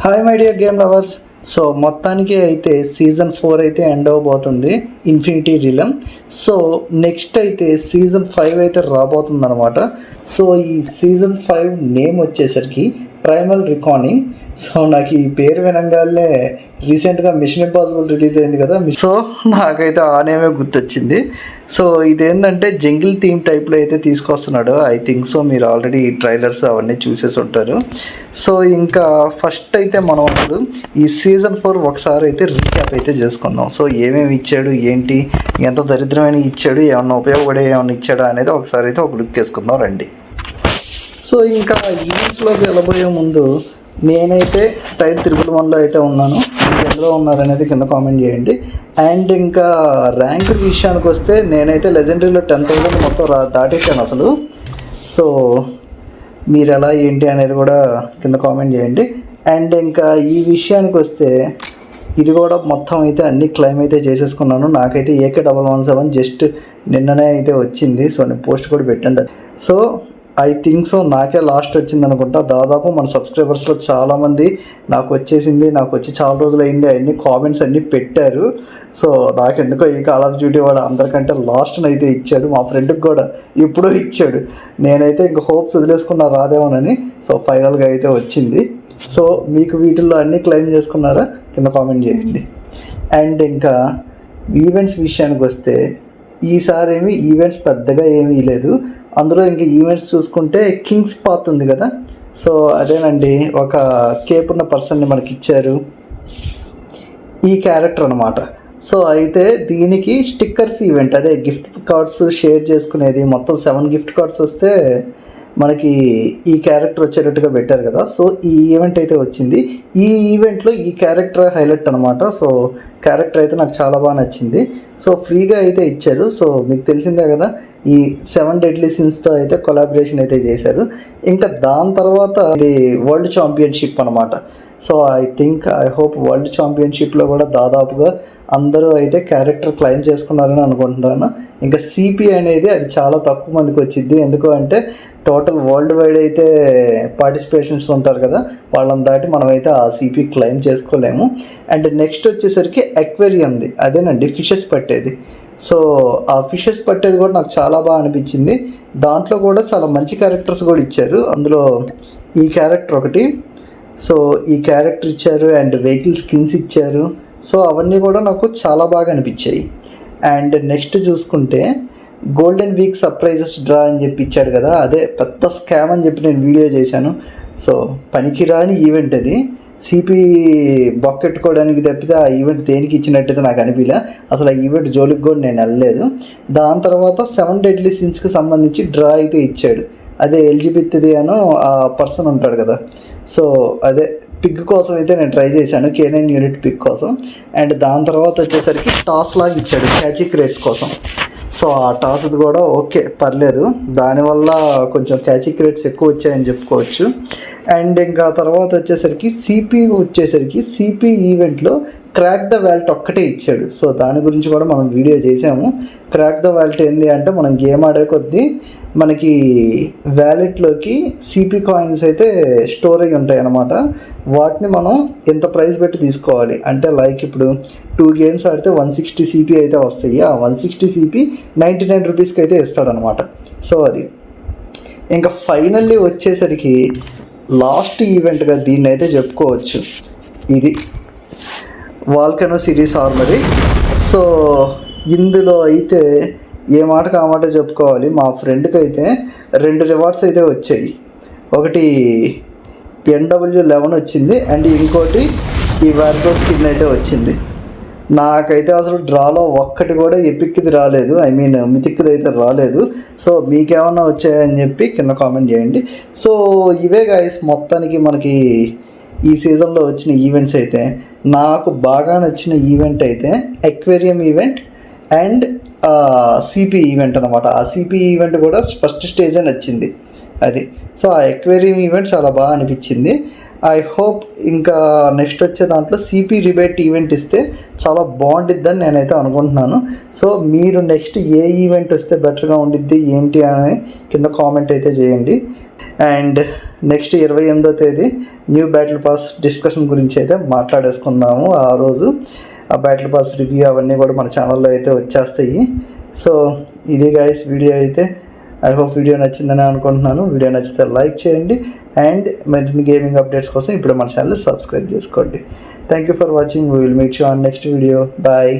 Hi my dear game lovers. So మొత్తానికి అయితే season 4 అయితే ఎండ్ అవబోతుంది ఇన్ఫినిటీ రిలమ్. సో నెక్స్ట్ అయితే సీజన్ 5 అయితే రాబోతుంది అనమాట. సో ఈ సీజన్ 5 నేమ్ వచ్చేసరికి ప్రైమల్ రికార్డింగ్. సో నాకు ఈ పేరు వినంగానే రీసెంట్గా మిషన్ ఇంపాసిబుల్ రిలీజ్ అయింది కదా, సో నాకైతే ఆ నేమే గుర్తొచ్చింది. సో ఇదేంటంటే జంగిల్ థీమ్ టైప్లో అయితే తీసుకొస్తున్నాడు. ఐ థింక్ సో మీరు ఆల్రెడీ ట్రైలర్స్ అవన్నీ చూసేసి ఉంటారు. సో ఇంకా ఫస్ట్ అయితే మనం అసలు ఈ సీజన్ 4 ఒకసారి అయితే రీక్యాప్ అయితే చేసుకుందాం. సో ఏమేమి ఇచ్చాడు, ఏంటి, ఎంత దరిద్రమైన ఇచ్చాడు, ఏమన్నా ఉపయోగపడే ఏమన్నా ఇచ్చాడా అనేది ఒకసారి అయితే ఒక లుక్ వేసుకుందాం రండి. సో ఇంకా ఈవెంట్స్లోకి వెళ్ళబోయే ముందు నేనైతే టైప్ 111లో అయితే ఉన్నాను. మీరు ఎందులో ఉన్నారనేది కింద కామెంట్ చేయండి. అండ్ ఇంకా ర్యాంక్ విషయానికి వస్తే నేనైతే లెజెండరీలో 10,000 మొత్తం దాటేసాను అసలు. సో మీరు ఎలా ఏంటి అనేది కూడా కింద కామెంట్ చేయండి. అండ్ ఇంకా ఈ విషయానికి వస్తే ఇది కూడా మొత్తం అయితే అన్ని క్లైమ్ అయితే చేసేసుకున్నాను. నాకైతే AK117 జస్ట్ నిన్ననే అయితే వచ్చింది. సో నేను పోస్ట్ కూడా పెట్టాను. సో ఐ థింక్ సో నాకే లాస్ట్ వచ్చింది అనుకుంటా. దాదాపు మన సబ్స్క్రైబర్స్లో చాలామంది నాకు వచ్చి చాలా రోజులు అయింది అన్ని కామెంట్స్ అన్నీ పెట్టారు. సో నాకెందుకో ఈ కాల్ ఆఫ్ డ్యూటీ వాడు అందరికంటే లాస్ట్ని అయితే ఇచ్చాడు. మా ఫ్రెండ్కి కూడా ఇప్పుడో ఇచ్చాడు. నేనైతే ఇంక హోప్స్ వదిలేసుకున్నా రాదేమోనని. సో ఫైనల్గా అయితే వచ్చింది. సో మీకు వీటిల్లో అన్నీ క్లెయిమ్ చేసుకున్నారా కింద కామెంట్ చేయండి. అండ్ ఇంకా ఈవెంట్స్ విషయానికి వస్తే ఈసారి ఈవెంట్స్ పెద్దగా ఏమీ లేదు. అందులో ఇంకా ఈవెంట్స్ చూసుకుంటే కింగ్స్ పాత్ ఉంది కదా, సో అదేనండి, ఒక కేప్ ఉన్న పర్సన్ని మనకి ఇచ్చారు, ఈ క్యారెక్టర్ అనమాట. సో అయితే దీనికి స్టిక్కర్స్ ఈవెంట్, అదే గిఫ్ట్ కార్డ్స్ షేర్ చేసుకునేది, మొత్తం 7 గిఫ్ట్ కార్డ్స్ వస్తే మనకి ఈ క్యారెక్టర్ వచ్చేటట్టుగా పెట్టారు కదా. సో ఈ ఈవెంట్ అయితే వచ్చింది. ఈ ఈవెంట్లో ఈ క్యారెక్టర్ హైలైట్ అనమాట. సో క్యారెక్టర్ అయితే నాకు చాలా బాగా నచ్చింది. సో ఫ్రీగా అయితే ఇచ్చారు. సో మీకు తెలిసిందే కదా, ఈ 7 డెడ్లీ సిన్స్తో అయితే కొలాబరేషన్ అయితే చేశారు. ఇంకా దాని తర్వాత ఇది వరల్డ్ ఛాంపియన్షిప్ అనమాట. సో ఐ హోప్ వరల్డ్ ఛాంపియన్షిప్లో కూడా దాదాపుగా అందరూ అయితే క్యారెక్టర్ క్లైమ్ చేసుకున్నారని అనుకుంటున్నాను. ఇంకా సిపి అనేది అది చాలా తక్కువ మందికి వచ్చింది. ఎందుకు అంటే టోటల్ వరల్డ్ వైడ్ అయితే పార్టిసిపేషన్స్ ఉంటారు కదా, వాళ్ళని దాటి మనమైతే ఆ సిపి క్లైమ్ చేసుకోలేము. అండ్ నెక్స్ట్ వచ్చేసరికి అక్వేరియంది, అదేనండి ఫిషెస్ పట్టేది. సో ఆ ఫిషెస్ పట్టేది కూడా నాకు చాలా బాగా అనిపించింది. దాంట్లో కూడా చాలా మంచి క్యారెక్టర్స్ కూడా ఇచ్చారు. అందులో ఈ క్యారెక్టర్ ఒకటి, సో ఈ క్యారెక్టర్ ఇచ్చారు. అండ్ వెహికల్ స్కిన్స్ ఇచ్చారు. సో అవన్నీ కూడా నాకు చాలా బాగా అనిపించాయి. అండ్ నెక్స్ట్ చూసుకుంటే గోల్డెన్ వీక్ సర్ప్రైజెస్ డ్రా అని చెప్పి ఇచ్చాడు కదా, అదే పెద్ద స్కామ్ అని చెప్పి నేను వీడియో చేశాను. సో పనికిరాని ఈవెంట్ అది, సిపి బొక్కెట్టుకోవడానికి తప్పితే ఆ ఈవెంట్ దేనికి ఇచ్చినట్టయితే నాకు అనిపించలే. అసలు ఆ ఈవెంట్ జోలికి కూడా నేను వెళ్ళలేదు. దాని తర్వాత 7 డెడ్లీ సిన్స్కి సంబంధించి డ్రా అయితే ఇచ్చాడు. అదే ఎల్జిబిత్ది అను ఆ పర్సన్ ఉంటాడు కదా, సో అదే పిగ్ కోసం అయితే నేను ట్రై చేశాను, K9 యూనిట్ పిగ్ కోసం. అండ్ దాని తర్వాత వచ్చేసరికి టాస్ లాగా ఇచ్చాడు క్యాచీ క్రేట్స్ కోసం. సో ఆ టాస్ది కూడా ఓకే, పర్లేదు, దానివల్ల కొంచెం క్యాచీ క్రేట్స్ ఎక్కువ వచ్చాయని చెప్పుకోవచ్చు. అండ్ ఇంకా తర్వాత వచ్చేసరికి సిపి ఈవెంట్లో క్రాక్ ద వ్యాల్ట్ ఒక్కటే ఇచ్చాడు. సో దాని గురించి కూడా మనం వీడియో చేసాము. క్రాక్ ద వ్యాల్ట్ ఏంటి అంటే, మనం గేమ్ ఆడే కొద్దీ మనకి వ్యాలెట్లోకి సిపి కాయిన్స్ అయితే స్టోర్ అయ్యి ఉంటాయి అన్నమాట. వాటిని మనం ఎంత ప్రైస్ పెట్టి తీసుకోవాలి అంటే, లైక్ ఇప్పుడు 2 గేమ్స్ ఆడితే 160 సిపి అయితే వస్తాయి. ఆ 160 సిపి 99 రూపీస్కి అయితే ఇస్తాడనమాట. సో అది ఇంకా ఫైనల్లీ వచ్చేసరికి లాస్ట్ ఈవెంట్గా దీన్ని అయితే చెప్పుకోవచ్చు, ఇది వాల్కనో సిరీస్ ఆర్మరీ. సో ఇందులో అయితే ఏ మాటకు ఆ మాట చెప్పుకోవాలి. మా ఫ్రెండ్కి అయితే 2 రివార్డ్స్ అయితే వచ్చాయి. ఒకటి NW11 వచ్చింది, అండ్ ఇంకోటి ఈ వార్గో స్కిన్ అయితే వచ్చింది. నాకైతే అసలు డ్రాలో ఒక్కటి కూడా ఎపిక్ది రాలేదు, ఐ మీన్ మితిక్ది అయితే రాలేదు. సో మీకేమన్నా వచ్చాయని చెప్పి కింద కామెంట్ చేయండి. సో ఇవే గైస్ మొత్తానికి మనకి ఈ సీజన్లో వచ్చిన ఈవెంట్స్ అయితే. నాకు బాగా నచ్చిన ఈవెంట్ అయితే aquarium event and CP event అనమాట. ఆ సిపి ఈవెంట్ కూడా ఫస్ట్ స్టేజే నచ్చింది అది. సో ఆ అక్వేరియం ఈవెంట్ చాలా బాగా అనిపించింది. ఐ హోప్ ఇంకా నెక్స్ట్ వచ్చే దాంట్లో సిపి రిబేట్ ఈవెంట్ ఇస్తే చాలా బాగుండిద్దని నేనైతే అనుకుంటున్నాను. సో మీరు నెక్స్ట్ ఏ ఈవెంట్ వస్తే బెటర్గా ఉండిద్ది ఏంటి అని కింద కామెంట్ అయితే చేయండి. అండ్ నెక్స్ట్ 28వ తేదీ న్యూ బ్యాటిల్ పాస్ డిస్కషన్ గురించి అయితే మాట్లాడేసుకుందాము. ఆ రోజు ఆ బ్యాటిల్ పాస్ రివ్యూ అవన్నీ కూడా మన ఛానల్లో అయితే వచ్చేస్తాయి. సో ఇది గైస్ వీడియో అయితే. ఐ హోప్ వీడియో నచ్చిందని అనుకుంటున్నాను. వీడియో నచ్చితే లైక్ చేయండి అండ్ మరిన్ని గేమింగ్ అప్డేట్స్ కోసం ఇప్పుడు మన ఛానల్ సబ్స్క్రైబ్ చేసుకోండి. Thank you for watching. We will meet you on next video. Bye.